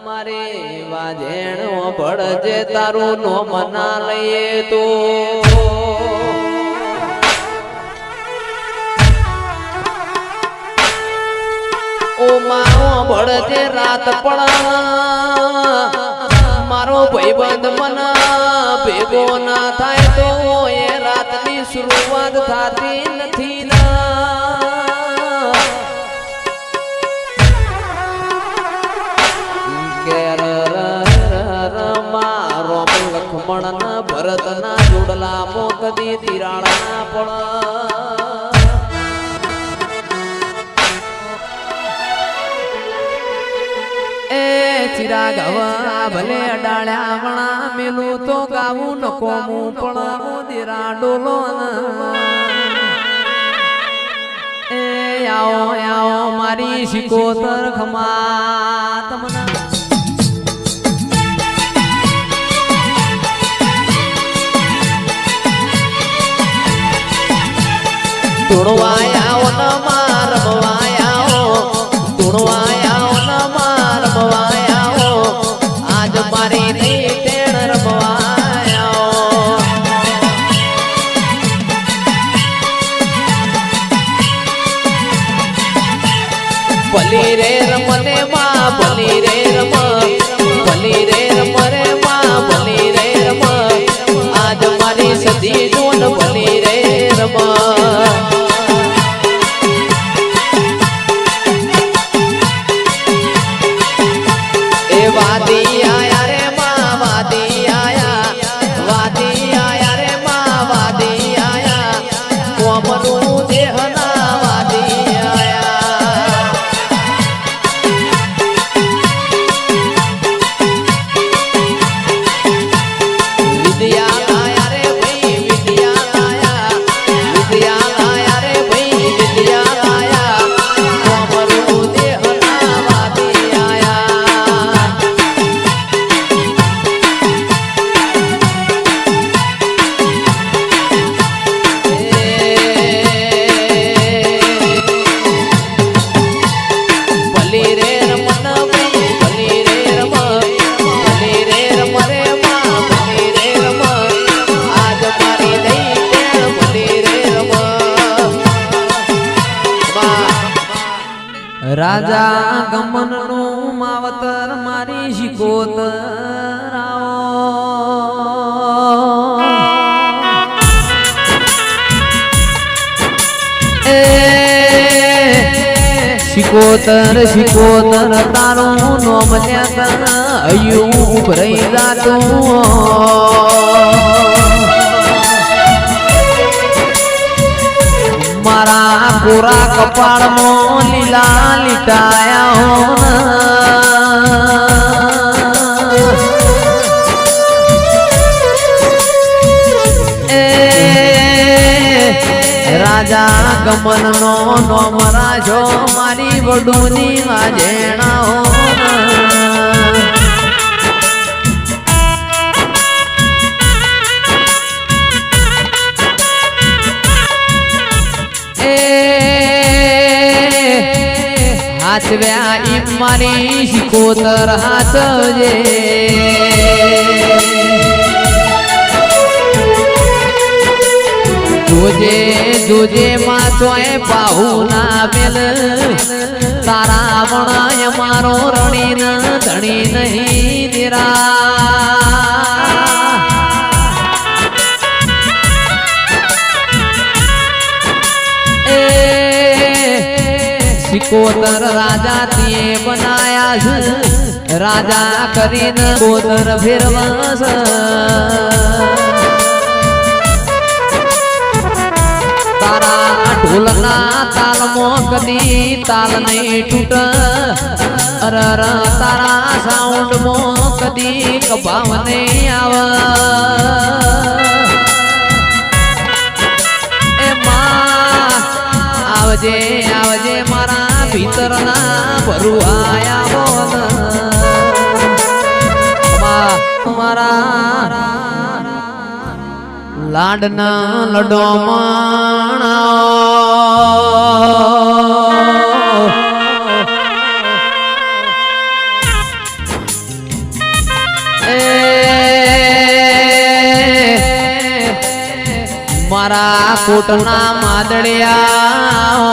મારે વાજેણ પડજે તારું નો મના લઈએ તો ઓ મારો પડજે રાત પડા મારો ભાઈબંધ મના ભેગો ના થાય તો એ રાતની શરૂઆત થતી નથી લખમણ ના ભરત ના જોડલા મોકદી તિરાળ ના પડ એ ચિરાગ હવા ભલે અડાળ્યા વણા મેલું તો ગાવું ન કોમું પણ દિરા ડોલો એ આવો આવો મારી શિકોતર ખમા તમને તુણવાયા ન મારવાયા તુણવાયા ન મારવાયા આજ મારી ની તેણ રમવાયા ભલી રે રમને માં ભલી રે રમ ભલી રે રમ રે માં ભલી રે રમ આજ મારી સદી જોન ભલી રે રમ વાદી આયા રે માં વાદી આયા રે માં વાદી આયા કોમનું દેહના વાદી આયા વિદ્યા આયા રે ભાઈ વિદ્યા આયા રે ભાઈ વિદ્યા આયા કોમનું દેહના વાદી આયા રાજા ગમન નું માવતર મારી શિકોતર શિકોતર શિકોતર તારું નોમ લ્યા અયું ભરાઈ જાતું મારા પૂરા કપાળમાં લીલા લીટાયા રાજા ગમન નો નોમ રાજો મારી વડુની વાજેણા હાચવ્યા ઈ મારી શિકોતર હાચવજે જોજે જોજે માચોય બાહુ ના મેલ તારા વણાય મારો રણી ન ધણી નહીં નિરા શિકોતર રાજા તીએ બનાયા છે રાજા કરીને કોતર ફેરવાસ તારા ઢોલના તાલમાં કદી તાલ નહીં તૂટ અરર તારા સાઉન્ડમાં કદી કભાવ નહીં આવે આવજે આવજે મારા ભીતરના ભરુઆયા મારા લાડના લડોમણા મારા કોટના માદડિયા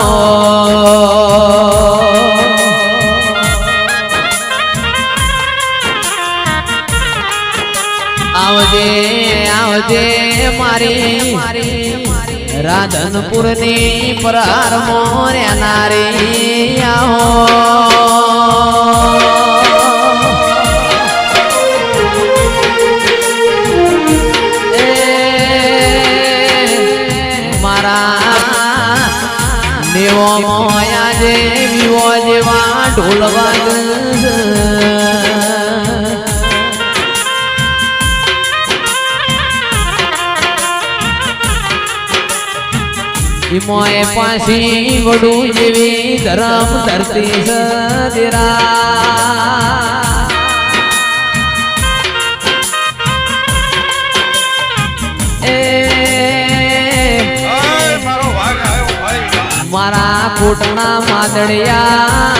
આવજે આવજે મારી રાધનપુરની પરાર મોર્યા નારી આવો દેવો મોયા જે વિવો જેવા ઢોલ વાગ મોએ પાછી વડું જેવી ધરમ ધરતી સદેરા મારા કોટના માદડિયા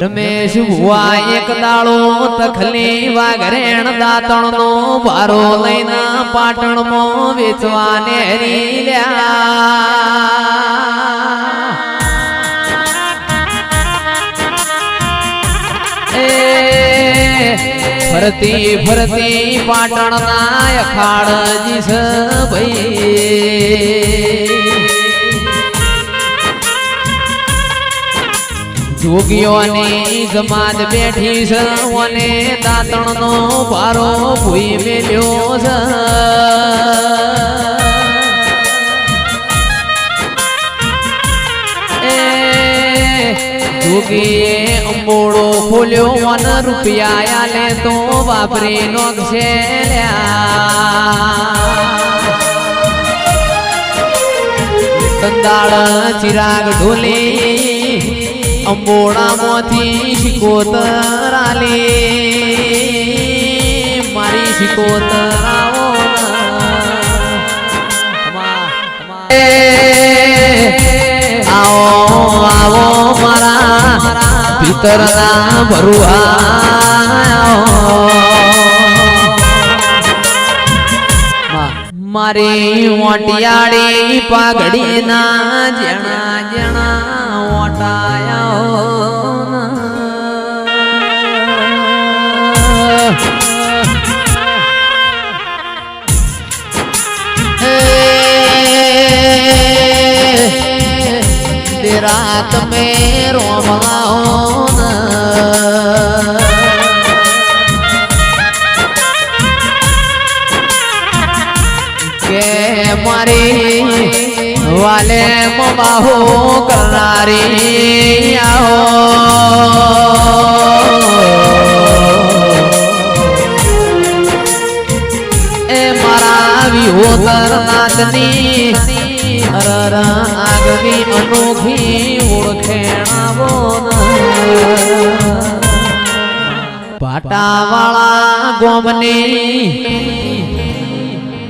રમેશ ભુવા એક દાડો તખલી વાઘરેણ દાતણ નો ભારો લઈને પાટણ માં વેચવાને હરી ફરતી ફરતી પાટણ ના અખાડજી છે ભાઈ જોગીઓની જમાત બેઠી છે અને દાતણ નો ભારો ભૂઈ મેલ્યો છે જોગીએ અંબોડો ખોલ્યો અને રૂપિયા આલે તો વાપરી નોખશે કંદાળ ચિરાગ ઢોલી અંબોડામાંથી શિકોતર આલી મારી શિકોતર આવો આવો મારા પિતરના ભરુઆ મારી ઓટિયાળી પાઘડી ના જણા જણા ઓટાયા रात में रोमलाओ के मारी वाले मबाहो करनारी आओ ए मारा विहोतर नाचनी આગવી અનોખી ઓળખેણાવો પાટાવાળા ગોમની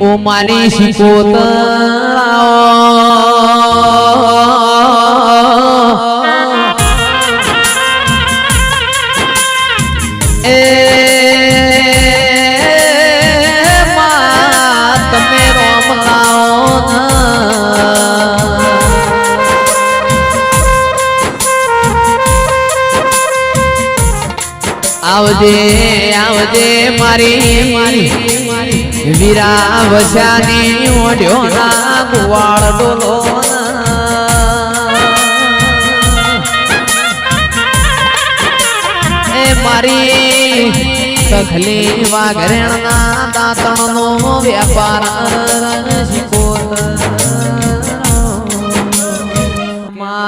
ઓ મારી શિકોતરાઓ એ માં તમે રોમલાઓ આવજે આવજે મારી વીરા વસાની ઓઢ્યો ના ગુવાળ ડોલો એ મારી તખલી વાઘરેણ ના દાંતણ નો વ્યાપાર શિકોતર